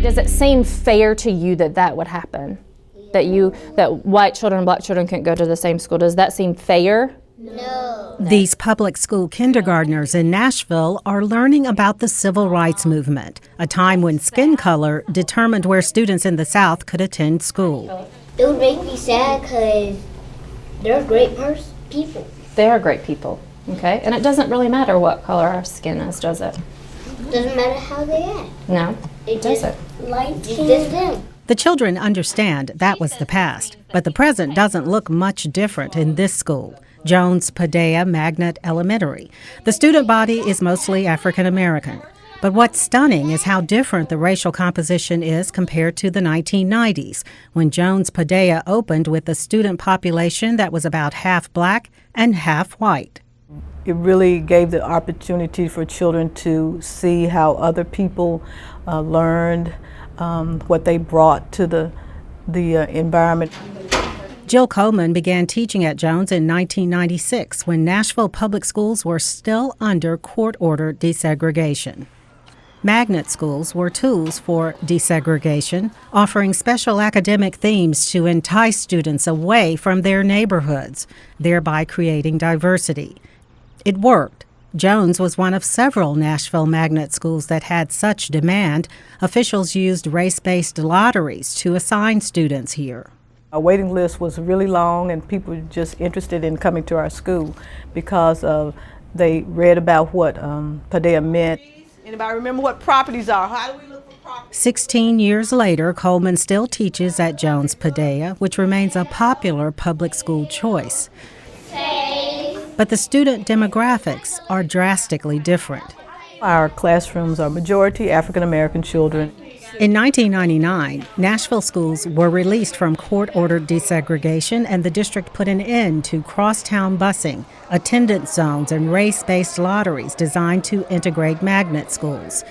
Does it seem fair to you that that would happen? That white children and black children couldn't go to the same school? Does that seem fair? No. These public school kindergartners in Nashville are learning about the civil rights movement, a time when skin color determined where students in the South could attend school. It would make me sad because they're great people. They are great people, okay? And it doesn't really matter what color our skin is, does it? Doesn't matter how they act. No, it doesn't. Just them. The children understand that was the past, but the present doesn't look much different in this school, Jones Padilla Magnet Elementary. The student body is mostly African American. But what's stunning is how different the racial composition is compared to the 1990s, when Jones Padilla opened with a student population that was about half black and half white. It really gave the opportunity for children to see how other people learned, what they brought to the environment. Jill Coleman began teaching at Jones in 1996 when Nashville public schools were still under court-ordered desegregation. Magnet schools were tools for desegregation, offering special academic themes to entice students away from their neighborhoods, thereby creating diversity. It worked. Jones was one of several Nashville magnet schools that had such demand. Officials used race-based lotteries to assign students here. Our waiting list was really long, and people were just interested in coming to our school because they read about what Padilla meant. Anybody remember what properties are? How do we look for properties? 16 years later, Coleman still teaches at Jones Padilla, which remains a popular public school choice. But the student demographics are drastically different. Our classrooms are majority African American children. In 1999, Nashville schools were released from court-ordered desegregation, and the district put an end to crosstown busing, attendance zones, and race-based lotteries designed to integrate magnet schools.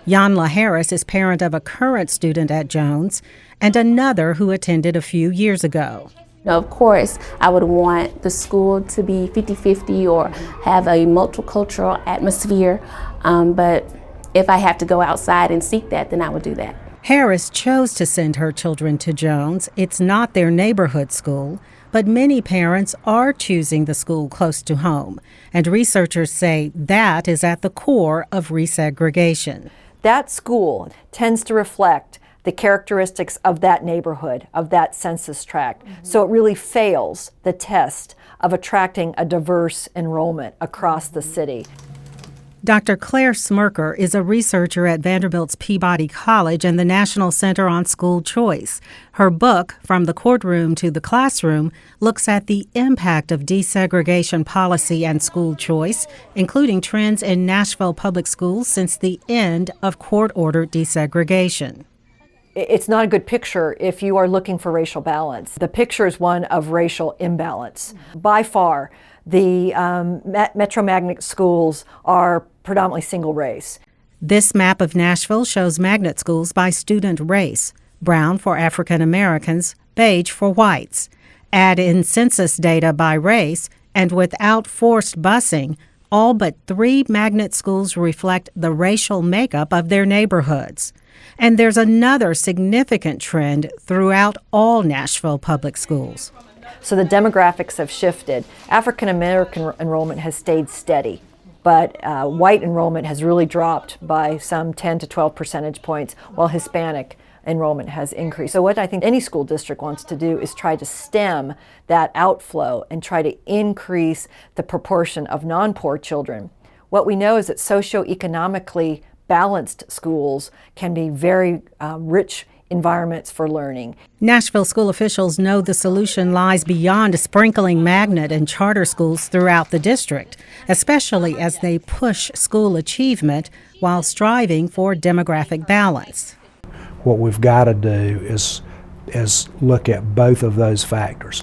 Yanla Harris is parent of a current student at Jones and another who attended a few years ago. Now, of course, I would want the school to be 50-50 or have a multicultural atmosphere, but if I have to go outside and seek that, then I would do that. Harris chose to send her children to Jones. It's not their neighborhood school, but many parents are choosing the school close to home, and researchers say that is at the core of resegregation. That school tends to reflect the characteristics of that neighborhood, of that census tract. So it really fails the test of attracting a diverse enrollment across the city. Dr. Claire Smirker is a researcher at Vanderbilt's Peabody College and the National Center on School Choice. Her book, From the Courtroom to the Classroom, looks at the impact of desegregation policy and school choice, including trends in Nashville public schools since the end of court-ordered desegregation. It's not a good picture if you are looking for racial balance. The picture is one of racial imbalance. By far, the Metro Magnet schools are predominantly single race. This map of Nashville shows magnet schools by student race: brown for African Americans, beige for whites. Add in census data by race, and without forced busing, all but 3 magnet schools reflect the racial makeup of their neighborhoods. And there's another significant trend throughout all Nashville public schools. So the demographics have shifted. African American enrollment has stayed steady, but white enrollment has really dropped by some 10 to 12 percentage points, while Hispanic enrollment has increased. So what I think any school district wants to do is try to stem that outflow and try to increase the proportion of non-poor children. What we know is that socioeconomically balanced schools can be very rich environments for learning. Nashville school officials know the solution lies beyond sprinkling magnet and charter schools throughout the district, especially as they push school achievement while striving for demographic balance. What we've got to do is look at both of those factors.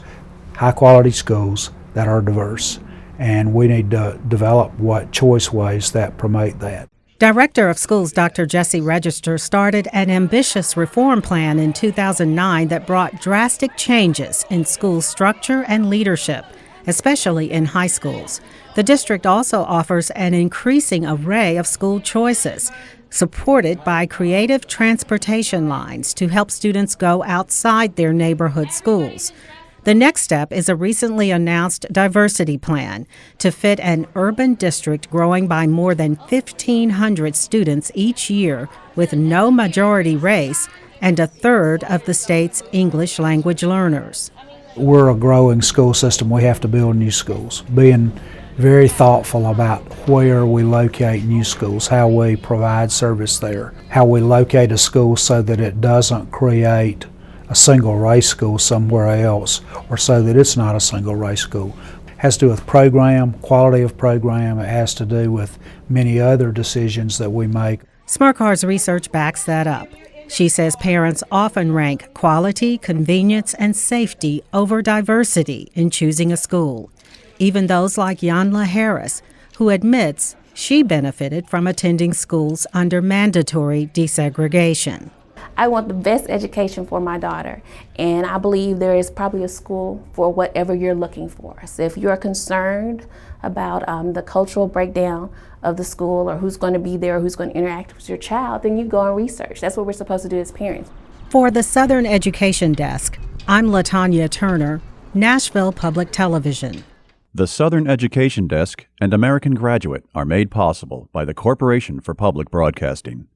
High-quality schools that are diverse, and we need to develop what choice ways that promote that. Director of Schools Dr. Jesse Register started an ambitious reform plan in 2009 that brought drastic changes in school structure and leadership, especially in high schools. The district also offers an increasing array of school choices. supported by creative transportation lines to help students go outside their neighborhood schools. The next step is a recently announced diversity plan to fit an urban district growing by more than 1,500 students each year with no majority race and a third of the state's English language learners. We're a growing school system. We have to build new schools, being very thoughtful about where we locate new schools, how we provide service there, how we locate a school so that it doesn't create a single race school somewhere else, or so that it's not a single race school. It has to do with program, quality of program. It has to do with many other decisions that we make. Smirkar's research backs that up. She says parents often rank quality, convenience, and safety over diversity in choosing a school. Even those like Yanla Harris, who admits she benefited from attending schools under mandatory desegregation. I want the best education for my daughter, and I believe there is probably a school for whatever you're looking for. So if you're concerned about the cultural breakdown of the school, or who's going to be there, or who's going to interact with your child, then you go and research. That's what we're supposed to do as parents. For the Southern Education Desk, I'm LaTanya Turner, Nashville Public Television. The Southern Education Desk and American Graduate are made possible by the Corporation for Public Broadcasting.